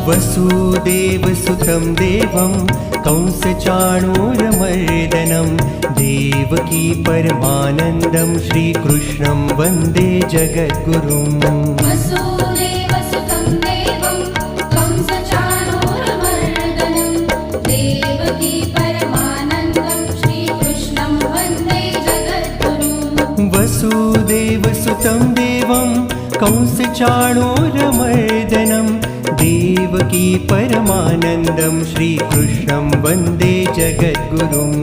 वसुदेवसुतं देवं कंसचाणूरमर्दनं देवकी परमानन्दं श्रीकृष्णं वन्दे जगद्गुरुम् वसुदेवसुतं देवं कंसचाणूरमर्दनं देवकी परमानन्दं श्रीकृष्णं वन्दे जगद्गुरुम् वसुदेवसुतं देवं कंसचाणूरमर्दनं देवकी परमानन्दं श्रीकृष्णं वन्दे जगद्गुरुम्